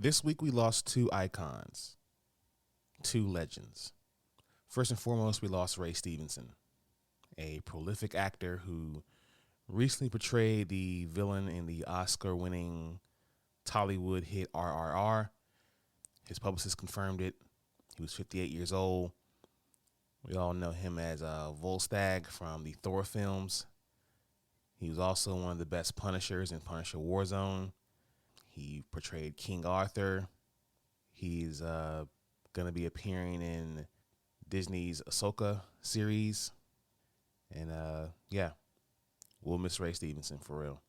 This week we lost two icons, two legends. First and foremost, we lost Ray Stevenson, a prolific actor who recently portrayed the villain in the Oscar-winning Tollywood hit RRR. His publicist confirmed it. He was 58 years old. We all know him as Volstagg from the Thor films. He was also one of the best Punishers in Punisher Warzone. He portrayed King Arthur. He's going to be appearing in Disney's Ahsoka series. And we'll miss Ray Stevenson for real.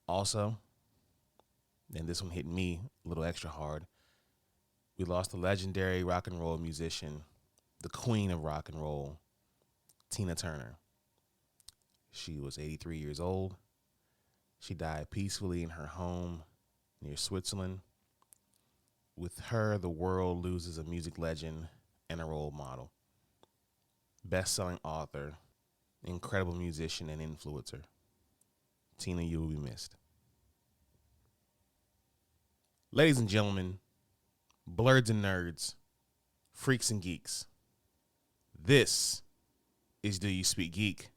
Also, and this one hit me a little extra hard, we lost the legendary rock and roll musician, the queen of rock and roll, Tina Turner. She was 83 years old. She died peacefully in her home near Switzerland. With her, the world loses a music legend and a role model. Best-selling author, incredible musician and influencer. Tina, you will be missed. Ladies and gentlemen, blurs and nerds, freaks and geeks, this is Do You Speak Geek?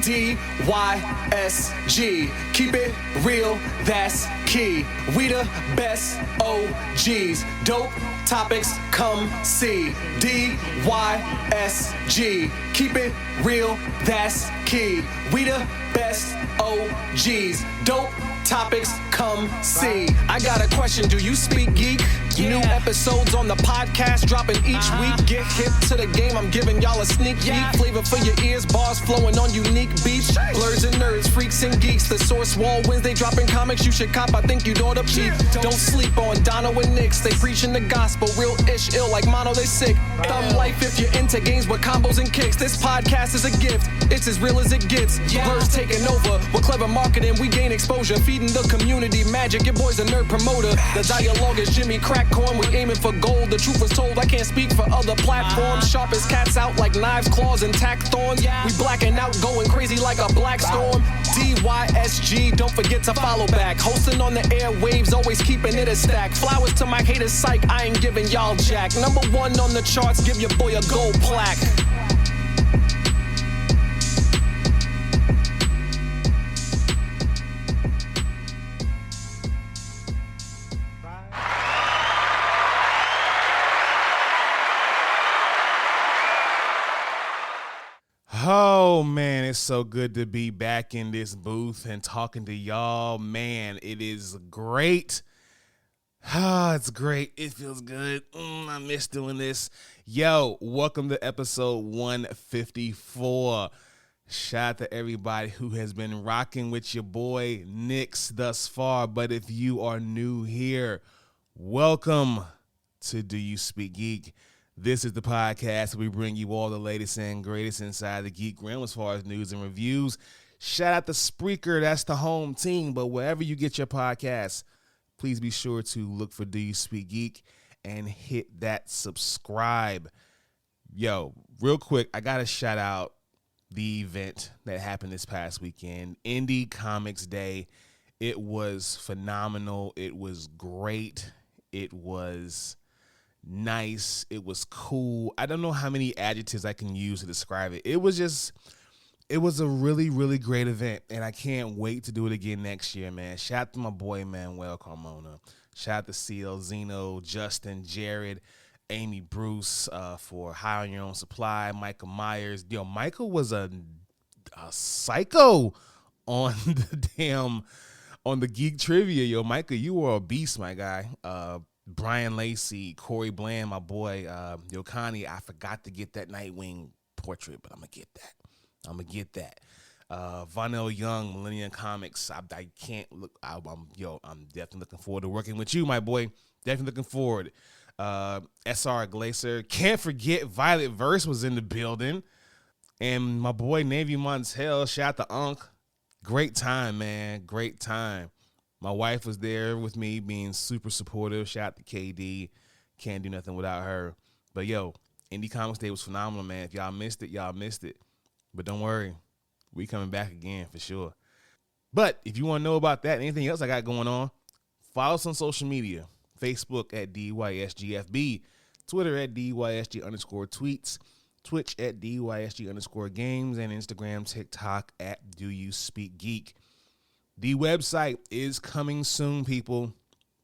DYSG, keep it real, that's key. We the best OGs, dope topics, come see. DYSG, keep it real, that's key. We the best OGs, dope topics, come see. I got a question, do you speak geek? New episodes on the podcast dropping each week. Get hip to the game, I'm giving y'all a sneak peek. Flavor for your ears, bars flowing on unique beats. Blurs and nerds, freaks and geeks. The Source Wall Wednesday dropping comics. You should cop, I think you'd ought to peep. Don't sleep on Dono and Nix. They preaching the gospel, real ish, ill like mono, they sick. Thumb life if you're into games with combos and kicks. This podcast is a gift, it's as real as it gets. Blurs taking over, with clever marketing we gain exposure. Feeding the community magic, your boy's a nerd promoter. The dialogue is Jimmy Crack Corn, we aiming for gold. The truth was told, I can't speak for other platforms. Sharp as cats out like knives, claws, and tack thorns. We blacking out, going crazy like a black storm. DYSG, don't forget to follow back. Hosting on the airwaves, always keeping it a stack. Flowers to my haters, psych, I ain't giving y'all jack. Number one on the charts, give your boy a gold plaque. Oh, man, it's so good to be back in this booth and talking to y'all. Man, it is great. It's great. It feels good. I miss doing this. Yo, welcome to episode 154. Shout out to everybody who has been rocking with your boy Nix thus far. But if you are new here, welcome to Do You Speak Geek? This is the podcast where we bring you all the latest and greatest inside the geek realm as far as news and reviews. Shout out to Spreaker, that's the home team. But wherever you get your podcasts, please be sure to look for Do You Speak Geek and hit that subscribe. Yo, real quick, I got to shout out the event that happened this past weekend, Indie Comics Day. It was phenomenal. It was great. It was nice. It was cool. I don't know how many adjectives I can use to describe it. It was a really, really great event, and I can't wait to do it again next year, man. Shout out to my boy, Manuel Carmona. Shout out to CL Zeno, Justin, Jared, Amy Bruce for High on Your Own Supply, Michael Myers. Yo, Michael was a psycho on on the Geek Trivia. Yo, Michael, you were a beast, my guy. Brian Lacey, Corey Bland, my boy, Yokani. I forgot to get that Nightwing portrait, but I'm going to get that. Vonell Young, Millennium Comics. I can't look. I'm definitely looking forward to working with you, my boy. Definitely looking forward. SR Glacier. Can't forget Violet Verse was in the building. And my boy, Navy Montel. Shout out to Unc. Great time, man. Great time. My wife was there with me being super supportive. Shout out to KD. Can't do nothing without her. But, yo, Indie Comics Day was phenomenal, man. If y'all missed it, y'all missed it. But don't worry. We coming back again for sure. But if you want to know about that and anything else I got going on, follow us on social media. Facebook at DYSGFB, Twitter at DYSG_tweets, Twitch at DYSG_games, and Instagram, TikTok at Do You Speak Geek. The website is coming soon, people.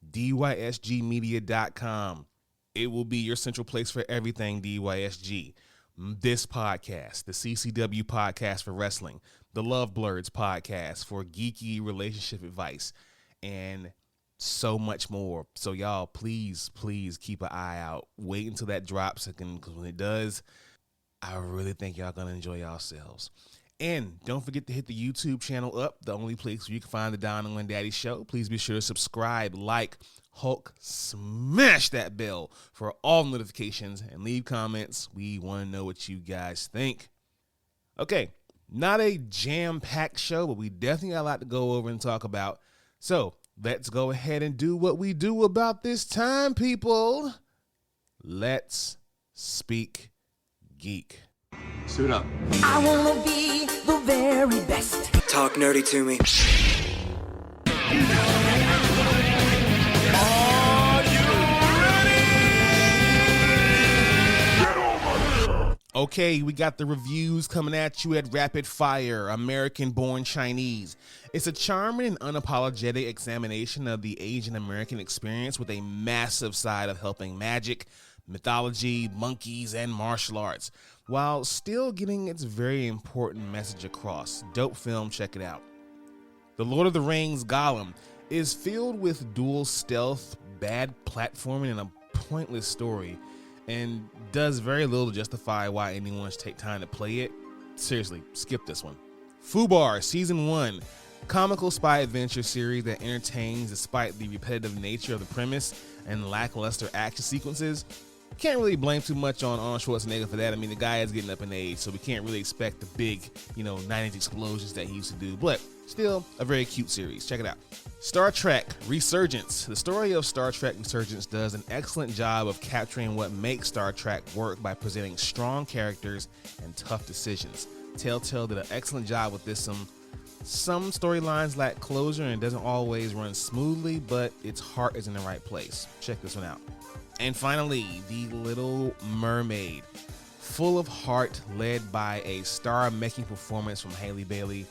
DYSGmedia.com. It will be your central place for everything DYSG. This podcast, the CCW podcast for wrestling, the Love Blurs podcast for geeky relationship advice, and so much more. So y'all, please keep an eye out. Wait until that drops, because when it does, I really think y'all gonna enjoy yourselves. And don't forget to hit the YouTube channel up, the only place where you can find the Donna and Daddy Show. Please be sure to subscribe, like, Hulk, smash that bell for all notifications, and leave comments. We want to know what you guys think. Okay, not a jam-packed show, but we definitely got a lot to go over and talk about. So let's go ahead and do what we do about this time, people. Let's speak geek. Suit up. I wanna be the very best. Talk nerdy to me. Okay, we got the reviews coming at you at Rapid Fire, American Born Chinese. It's a charming and unapologetic examination of the Asian American experience with a massive side of helping magic, mythology, monkeys, and martial arts, while still getting its very important message across. Dope film, check it out. The Lord of the Rings Gollum is filled with dual stealth, bad platforming, and a pointless story, and does very little to justify why anyone should take time to play it. Seriously, skip this one. Fubar Season 1, comical spy adventure series that entertains despite the repetitive nature of the premise and lackluster action sequences. Can't really blame too much on Arnold Schwarzenegger for that. I mean, the guy is getting up in age, so we can't really expect the big, 90s explosions that he used to do, but still a very cute series. Check it out. Star Trek Resurgence. The story of Star Trek Resurgence does an excellent job of capturing what makes Star Trek work by presenting strong characters and tough decisions. Telltale did an excellent job with this. Some storylines lack closure and doesn't always run smoothly, but its heart is in the right place. Check this one out. And finally, The Little Mermaid. Full of heart, led by a star-making performance from Halle Bailey.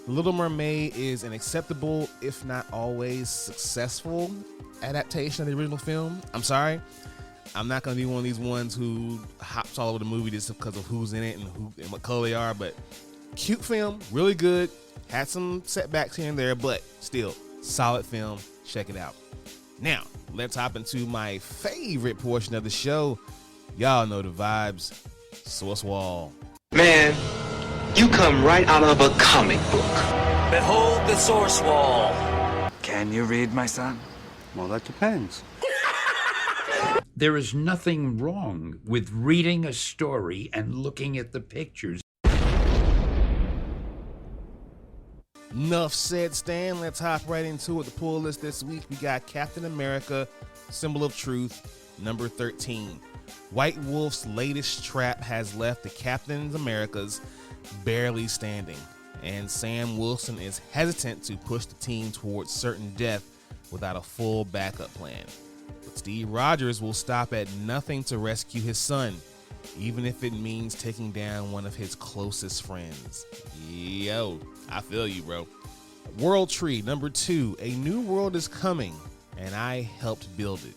The Little Mermaid is an acceptable, if not always successful, adaptation of the original film. I'm sorry, I'm not going to be one of these ones who hops all over the movie just because of who's in it and what color they are, but cute film, really good. Had some setbacks here and there, but still, solid film. Check it out. Now, let's hop into my favorite portion of the show. Y'all know the vibes. Source Wall. Man, you come right out of a comic book. Behold the Source Wall. Can you read, my son? Well, that depends. There is nothing wrong with reading a story and looking at the pictures. Enough said, Stan. Let's hop right into it. The pull list this week, we got Captain America, Symbol of Truth, number 13. White Wolf's latest trap has left the Captain Americas barely standing, and Sam Wilson is hesitant to push the team towards certain death without a full backup plan. But Steve Rogers will stop at nothing to rescue his son, even if it means taking down one of his closest friends. Yo, I feel you, bro. World Tree, number 2. A new world is coming, and I helped build it.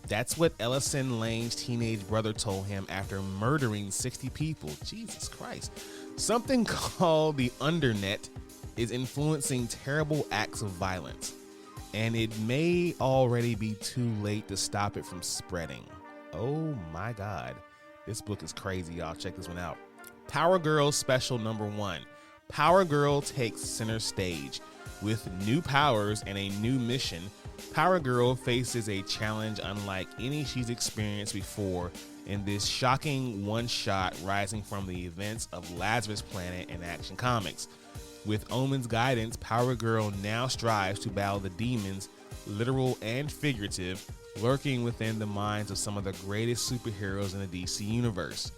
That's what Ellison Lane's teenage brother told him after murdering 60 people. Jesus Christ. Something called the Undernet is influencing terrible acts of violence, and it may already be too late to stop it from spreading. Oh my God. This book is crazy, y'all. Check this one out. Power Girl Special number 1. Power Girl takes center stage. With new powers and a new mission, Power Girl faces a challenge unlike any she's experienced before in this shocking one-shot rising from the events of Lazarus Planet and Action Comics. With Omen's guidance, Power Girl now strives to battle the demons, literal and figurative, lurking within the minds of some of the greatest superheroes in the DC universe.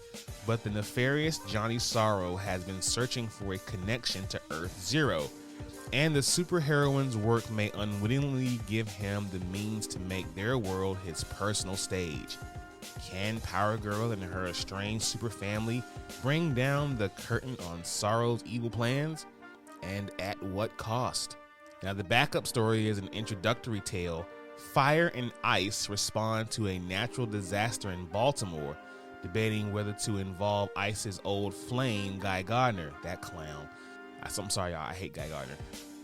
But the nefarious Johnny Sorrow has been searching for a connection to Earth Zero. and the superheroine's work may unwittingly give him the means to make their world his personal stage. Can Power Girl and her estranged super family bring down the curtain on Sorrow's evil plans? And at what cost? Now, the backup story is an introductory tale. Fire and Ice respond to a natural disaster in Baltimore, debating whether to involve Ice's old flame, Guy Gardner, that clown. I'm sorry, y'all, I hate Guy Gardner.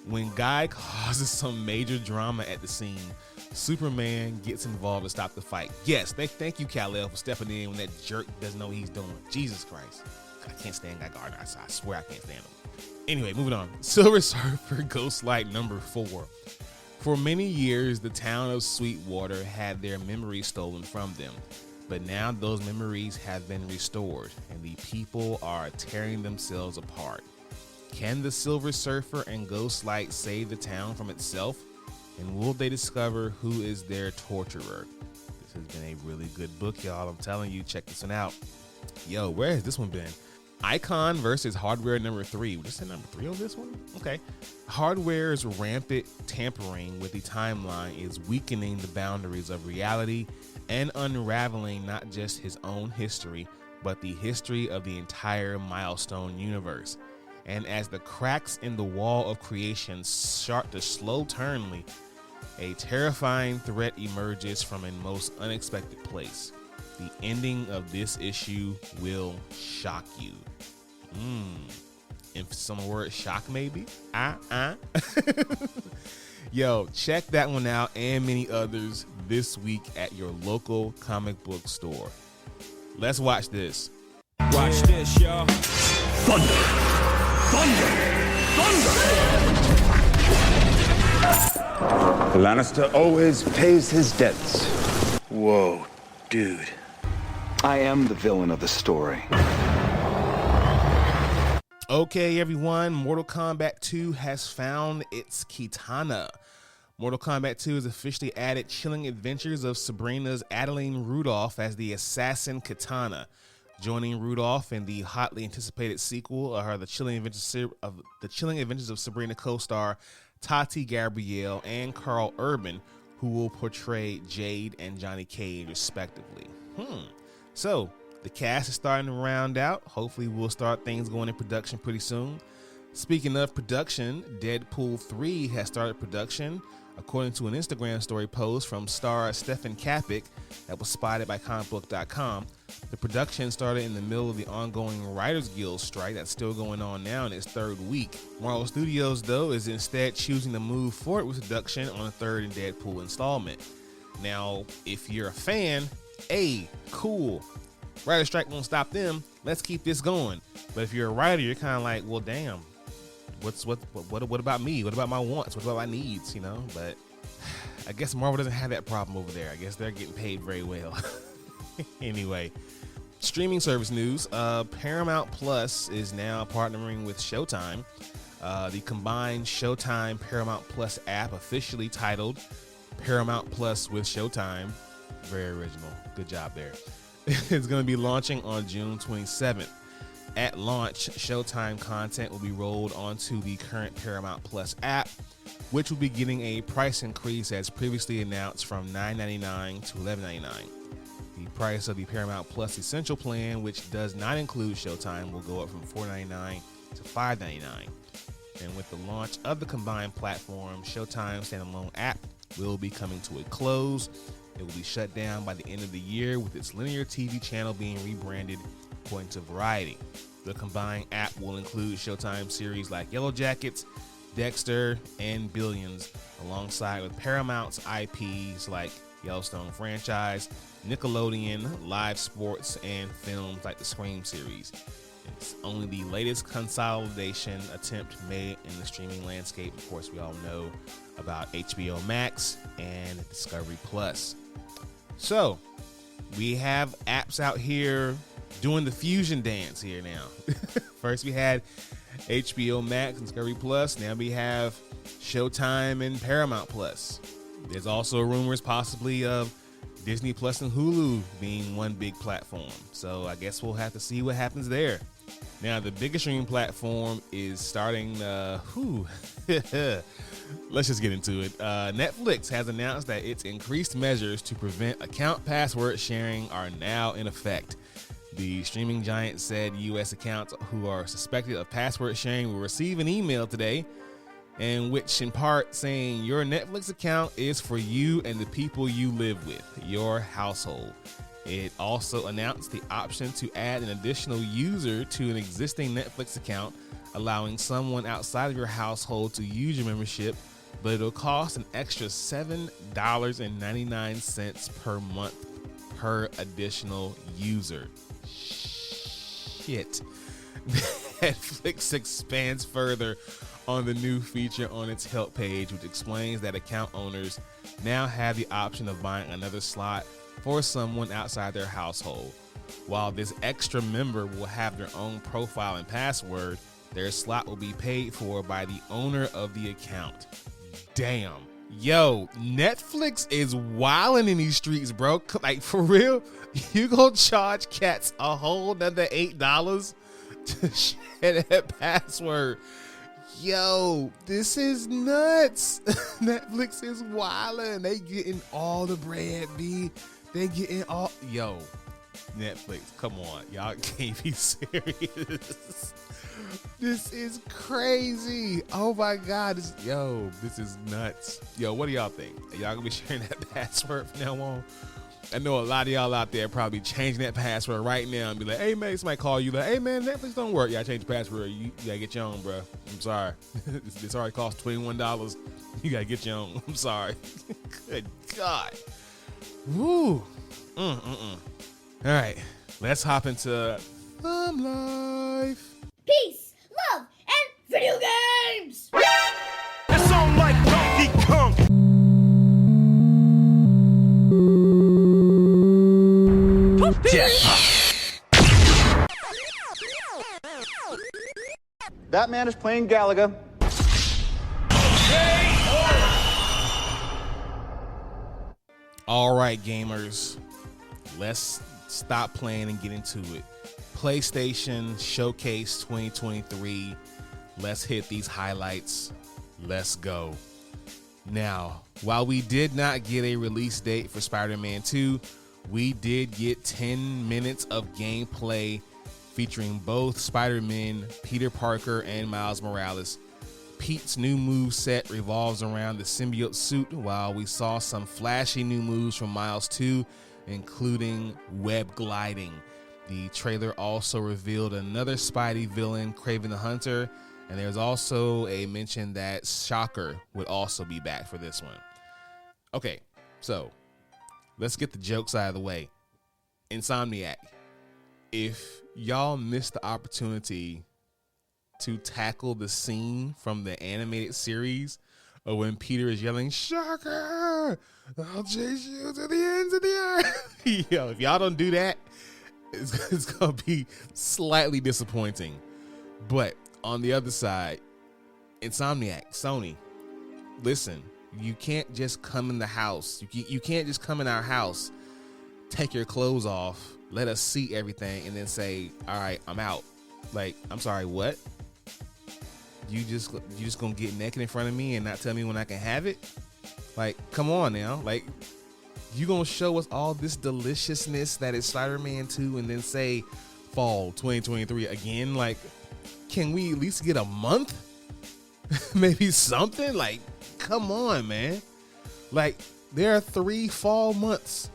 When Guy causes some major drama at the scene, Superman gets involved to stop the fight. Yes, thank you, Kal-El, for stepping in when that jerk doesn't know what he's doing. Jesus Christ. I can't stand Guy Gardner. I swear I can't stand him. Anyway, moving on. Silver Surfer Ghostlight number 4. For many years, the town of Sweetwater had their memories stolen from them. But now those memories have been restored, and the people are tearing themselves apart. Can the Silver Surfer and Ghostlight save the town from itself? And will they discover who is their torturer? This has been a really good book, y'all. I'm telling you, check this one out. Yo, where has this one been? Icon versus Hardware number 3. Would you say number 3 on this one? Okay. Hardware's rampant tampering with the timeline is weakening the boundaries of reality and unraveling not just his own history, but the history of the entire Milestone universe. And as the cracks in the wall of creation start to slow turnly, a terrifying threat emerges from a most unexpected place. The ending of this issue will shock you. In some words, shock maybe? Yo, check that one out and many others this week at your local comic book store. Let's watch this. Watch this, y'all. Thunder! Thunder! Thunder! Lannister always pays his debts. Whoa, dude. I am the villain of the story. Okay, everyone, Mortal Kombat 2 has found its Kitana. Mortal Kombat 2 has officially added Chilling Adventures of Sabrina's Adeline Rudolph as the assassin Kitana. Joining Rudolph in the hotly anticipated sequel are the Chilling Adventures of Sabrina co-star Tati Gabrielle and Carl Urban, who will portray Jade and Johnny Cage respectively. So, the cast is starting to round out. Hopefully, we'll start things going in production pretty soon. Speaking of production, Deadpool 3 has started production, according to an Instagram story post from star Stefan Kapik that was spotted by comicbook.com. The production started in the middle of the ongoing Writers Guild strike that's still going on now in its 3rd week. Marvel Studios, though, is instead choosing to move forward with production on the 3rd in Deadpool installment. Now, if you're a fan, cool. Writer strike won't stop them. Let's keep this going. But if you're a writer, you're kind of like, well, damn. What about me? What about my wants? What about my needs? You know. But I guess Marvel doesn't have that problem over there. I guess they're getting paid very well. Anyway, streaming service news. Paramount Plus is now partnering with Showtime. The combined Showtime Paramount Plus app, officially titled Paramount Plus with Showtime. Very original. Good job there. It's going to be launching on June 27th. At launch, Showtime content will be rolled onto the current Paramount Plus app, which will be getting a price increase as previously announced from $9.99 to $11.99. The price of the Paramount Plus Essential plan, which does not include Showtime, will go up from $4.99 to $5.99. And with the launch of the combined platform, Showtime standalone app will be coming to a close. It will be shut down by the end of the year, with its linear TV channel being rebranded according to Variety. The combined app will include Showtime series like Yellow Jackets, Dexter, and Billions, alongside with Paramount's IPs like Yellowstone franchise, Nickelodeon, live sports, and films like the Scream series. It's only the latest consolidation attempt made in the streaming landscape. Of course, we all know about HBO Max and Discovery Plus. So, we have apps out here doing the fusion dance here now. First, we had HBO Max and Discovery Plus. Now we have Showtime and Paramount Plus. There's also rumors possibly of Disney Plus and Hulu being one big platform. So I guess we'll have to see what happens there. Now, the biggest streaming platform is starting. Let's just get into it. Netflix has announced that its increased measures to prevent account password sharing are now in effect. The streaming giant said U.S. accounts who are suspected of password sharing will receive an email today, in which in part saying your Netflix account is for you and the people you live with, your household. It also announced the option to add an additional user to an existing Netflix account, allowing someone outside of your household to use your membership, but it'll cost an extra $7.99 per month per additional user. Shit. Netflix expands further on the new feature on its help page, which explains that account owners now have the option of buying another slot for someone outside their household. While this extra member will have their own profile and password, their slot will be paid for by the owner of the account. Damn. Yo, Netflix is wilding in these streets, bro. Like, for real? You gonna charge cats a whole nother $8 to share that password? Yo, this is nuts. Netflix is wilding. They getting all the bread, B. They getting all. Yo, Netflix, come on. Y'all can't be serious. This is crazy. Oh my God. This is nuts. Yo, what do y'all think? Are y'all gonna be sharing that password from now on? I know a lot of y'all out there probably changing that password right now and be like, hey man, somebody call you like, hey man, Netflix don't work. Yeah, I changed the password. You gotta get your own, bro. I'm sorry. This already cost $21. You gotta get your own. I'm sorry. Good God. Woo. All right, let's hop into Thumb Life. Peace, love, and video games! That sound like Donkey Kong. That man is playing Galaga. All right, gamers, let's stop playing and get into it. PlayStation Showcase 2023. Let's hit these highlights. Let's go. Now, while we did not get a release date for Spider-Man 2, we did get 10 minutes of gameplay featuring both Spider-Man, Peter Parker, and Miles Morales. Pete's new move set revolves around the symbiote suit, while we saw some flashy new moves from Miles too, including web gliding. The trailer also revealed another Spidey villain, Kraven the Hunter, and there's also a mention that Shocker would also be back for this one. Okay, so let's get the jokes out of the way. Insomniac, if y'all missed the opportunity to tackle the scene from the animated series of when Peter is yelling, Shocker, I'll chase you to the ends of the earth. Yo, if y'all don't do that, it's going to be slightly disappointing. But on the other side, Insomniac, Sony, listen, you can't just come in the house. You can't just come in our house, take your clothes off, let us see everything, and then say, all right, I'm out. Like, I'm sorry, what? You just gonna get naked in front of me and not tell me when I can have it? Like, come on now. Like, you gonna show us all this deliciousness that is Spider-Man 2 and then say fall 2023 again? Like, can we at least get a month? Maybe something? Like, come on, man. Like, there are 3 fall months.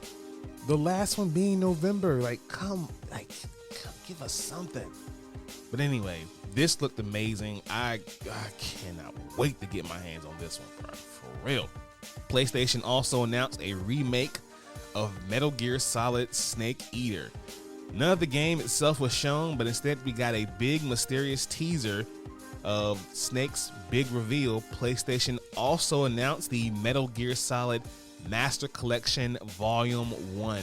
The last one being November. Like, come, give us something. But anyway, this looked amazing. I cannot wait to get my hands on this one, bro. For real. PlayStation also announced a remake of Metal Gear Solid Snake Eater. None of the game itself was shown, but instead we got a big mysterious teaser of Snake's big reveal. PlayStation also announced the Metal Gear Solid Master Collection Volume 1,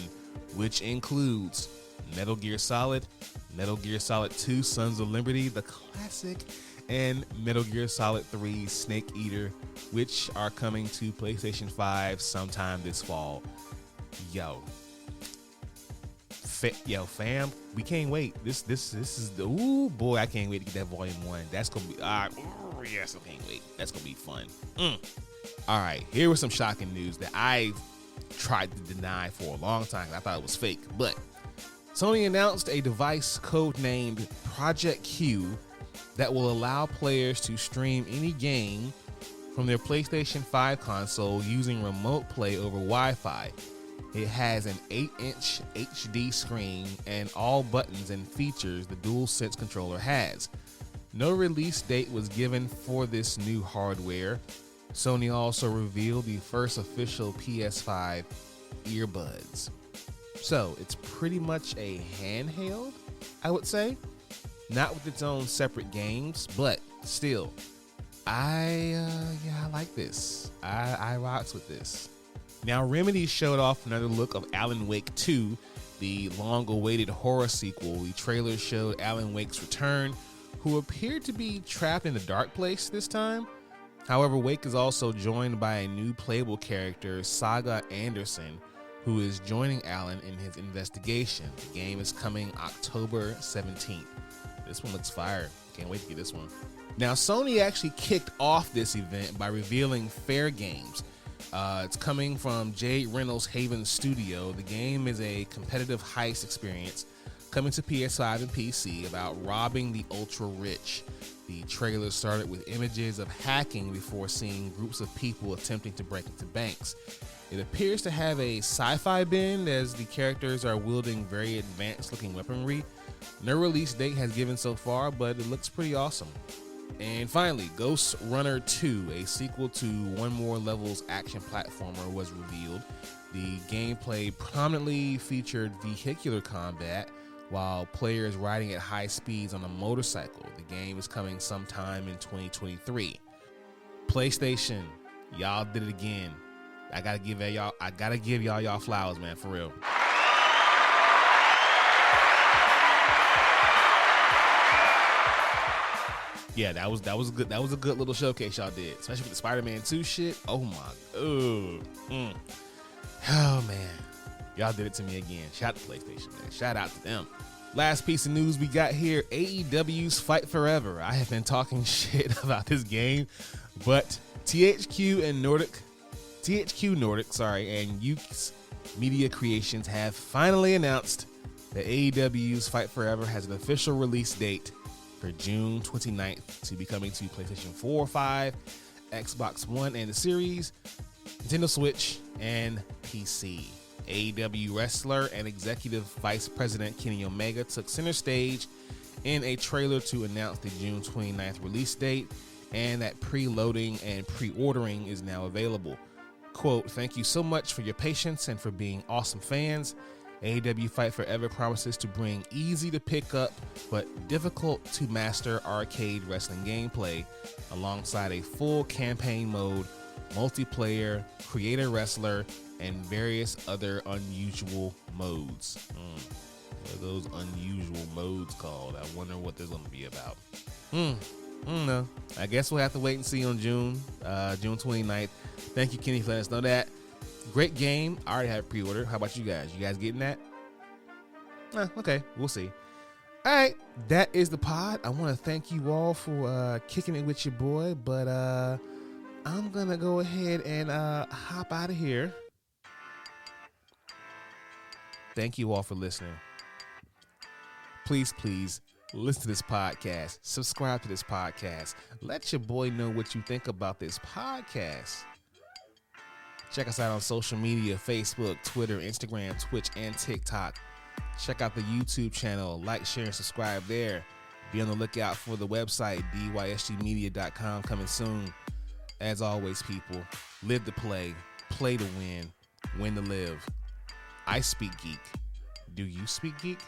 which includes Metal Gear Solid, Metal Gear Solid 2 Sons of Liberty, the classic, and Metal Gear Solid 3 Snake Eater, which are coming to PlayStation 5 sometime this fall. Yo, Yo, fam, we can't wait. This is the ooh boy. I can't wait to get that volume 1. That's gonna be yes, I can't wait. That's gonna be fun. All right, here was some shocking news that I tried to deny for a long time. I thought it was fake, but Sony announced a device codenamed Project Q that will allow players to stream any game from their PlayStation 5 console using remote play over Wi-Fi. It has an 8-inch HD screen and all buttons and features the DualSense controller has. No release date was given for this new hardware. Sony also revealed the first official PS5 earbuds. So it's pretty much a handheld, I would say. Not with its own separate games, but still, I like this. I rocks with this. Now, Remedy showed off another look of Alan Wake 2, the long-awaited horror sequel. The trailer showed Alan Wake's return, who appeared to be trapped in a dark place this time. However, Wake is also joined by a new playable character, Saga Anderson, who is joining Alan in his investigation. The game is coming October 17th. This one looks fire. Can't wait to get this one. Now, Sony actually kicked off this event by revealing Fair Games. It's coming from Jade Reynolds' Haven Studio. The game is a competitive heist experience coming to PS5 and PC about robbing the ultra-rich. The trailer started with images of hacking before seeing groups of people attempting to break into banks. It appears to have a sci-fi bend as the characters are wielding very advanced-looking weaponry. No release date has given so far, but it looks pretty awesome. And finally, Ghost Runner 2, a sequel to One More Level's action platformer, was revealed. The gameplay prominently featured vehicular combat while players riding at high speeds on a motorcycle. The game is coming sometime in 2023. PlayStation, y'all did it again. I gotta give y'all flowers, man, for real. Yeah, that was good. That was a good little showcase y'all did, especially with the Spider-Man 2 shit. Oh my, oh man, y'all did it to me again. Shout out to PlayStation, man. Shout out to them. Last piece of news we got here: AEW's Fight Forever. I have been talking shit about this game, but THQ Nordic, and Yuke's Media Creations have finally announced that AEW's Fight Forever has an official release date for June 29th to be coming to PlayStation 4, 5, Xbox One and the Series, Nintendo Switch, and PC. AEW wrestler and executive vice president Kenny Omega took center stage in a trailer to announce the June 29th release date and that preloading and pre-ordering is now available. Quote, "Thank you so much for your patience and for being awesome fans. AEW Fight Forever promises to bring easy to pick up but difficult to master arcade wrestling gameplay alongside a full campaign mode, multiplayer, creator wrestler, and various other unusual modes." What are those unusual modes called? I wonder what there's going to be about. No. I guess we'll have to wait and see on June 29th. Thank you, Kenny, for letting us know that. Great game. I already have pre-order. How about you guys? You guys getting that? Okay, we'll see. All right, that is the pod. I want to thank you all for kicking it with your boy, but I'm going to go ahead and hop out of here. Thank you all for listening. Please listen to this podcast. Subscribe to this podcast. Let your boy know what you think about this podcast. Check us out on social media: Facebook, Twitter, Instagram, Twitch, and TikTok. Check out the YouTube channel. Like, share, and subscribe there. Be on the lookout for the website, dysgmedia.com, coming soon. As always, people, live to play to win to live. I speak geek. Do you speak geek?